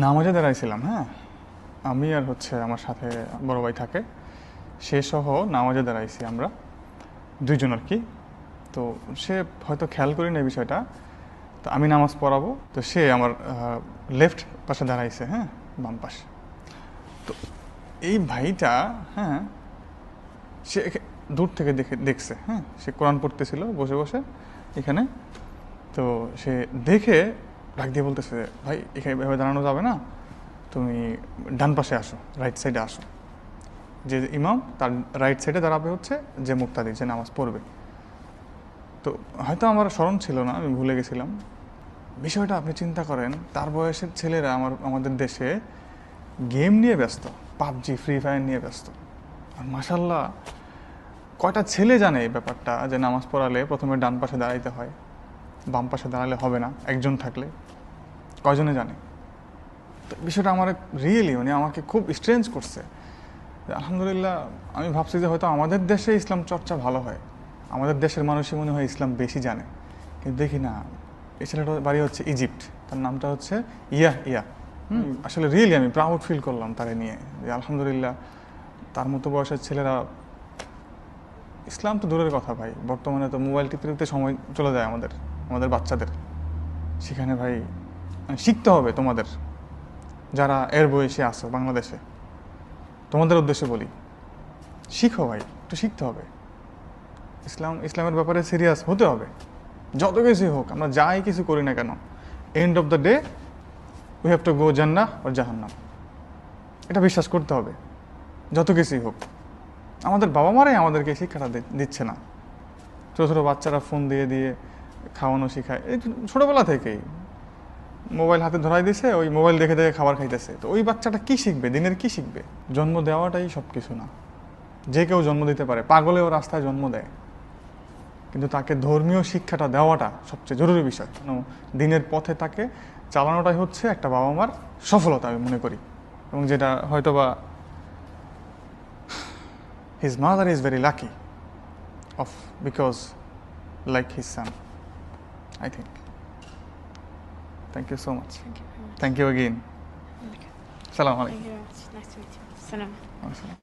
নামাজে দাঁড়াইছিলাম, হ্যাঁ, আমি আর হচ্ছে আমার সাথে বড় ভাই থাকে, সে সহ নামাজে দাঁড়াইছি আমরা দুইজন আর কি। তো সে হয়তো খেয়াল করি না এই বিষয়টা, তো আমি নামাজ পড়াবো, তো সে আমার লেফট পাশে দাঁড়াইছে, হ্যাঁ, বাম পাশে। তো এই ভাইটা, হ্যাঁ, সে দূর থেকে দেখছে, হ্যাঁ, সে কোরআন পড়তেছিল বসে বসে এখানে। তো সে দেখে ডাক দিয়ে বলতেছে, ভাই এখানে এভাবে দাঁড়ানো যাবে না, তুমি ডান পাশে আসো, রাইট সাইডে আসো। যে ইমাম তার রাইট সাইডে দাঁড়াবে হচ্ছে যে মুক্তাদি, যে নামাজ পড়বে। তো হয়তো আমার স্মরণ ছিল না, আমি ভুলে গেছিলাম বিষয়টা। আপনি চিন্তা করেন, তার বয়সের ছেলেরা আমাদের দেশে গেম নিয়ে ব্যস্ত, পাবজি ফ্রি ফায়ার নিয়ে ব্যস্ত। আর মাশাল্লাহ, কয়টা ছেলে জানে এই ব্যাপারটা যে নামাজ পড়ালে প্রথমে ডান পাশে দাঁড়াইতে হয়, বাম পাশে দাঁড়ালে হবে না, একজন থাকলে। কয়জনে জানে? তো বিষয়টা আমার রিয়েলি মানে আমাকে খুব স্ট্রেঞ্জ করছে। আলহামদুলিল্লাহ, আমি ভাবছি যে হয়তো আমাদের দেশে ইসলাম চর্চা ভালো হয়, আমাদের দেশের মানুষই মনে হয় ইসলাম বেশি জানে। কিন্তু দেখি না, এই ছেলেটার বাড়ি হচ্ছে ইজিপ্ট, তার নামটা হচ্ছে ইয়া। আসলে রিয়েলি আমি প্রাউড ফিল করলাম তারে নিয়ে, যে আলহামদুলিল্লাহ তার মতো বয়সের ছেলেরা, ইসলাম তো দূরের কথা ভাই, বর্তমানে তো মোবাইল টিপতে টিপতে সময় চলে যায় আমাদের বাচ্চাদের। সেখানে ভাই শিখতে হবে তোমাদের, যারা এর বয়সে আসো বাংলাদেশে, তোমাদের উদ্দেশ্যে বলি, শিখো ভাই, একটু শিখতে হবে। ইসলামের ব্যাপারে সিরিয়াস হতে হবে। যত কিছুই হোক, আমরা যাই কিছু করি না কেন, end of the day we have to go Jannah or জাহান্নাম। এটা বিশ্বাস করতে হবে। যত কিছুই হোক, আমাদের বাবা মারাই আমাদেরকে শিক্ষাটা দিচ্ছে না। ছোটো ছোটো বাচ্চারা ফোন দিয়ে দিয়ে খাওয়ানো শেখায়, এই ছোটোবেলা থেকেই মোবাইল হাতে ধরাই দিছে, ওই মোবাইল দেখে দেখে খাবার খাইতেছে। তো ওই বাচ্চাটা কি শিখবে, দিনের কি শিখবে? জন্ম দেওয়াটাই সব কিছু না। যে কেউ জন্ম দিতে পারে, পাগলেও রাস্তায় জন্ম দেয়, কিন্তু তাকে ধর্মীয় শিক্ষাটা দেওয়াটা সবচেয়ে জরুরি বিষয়। দিনের পথে তাকে চালানোটাই হচ্ছে একটা বাবা মার সফলতা আমি মনে করি। এবং যেটা হয়তোবা his mother is very lucky of because like his son, I think. Thank you so much. Thank you very much. Thank you again. Okay. Salam alaikum. Thank you very much. Nice to meet you. Salam.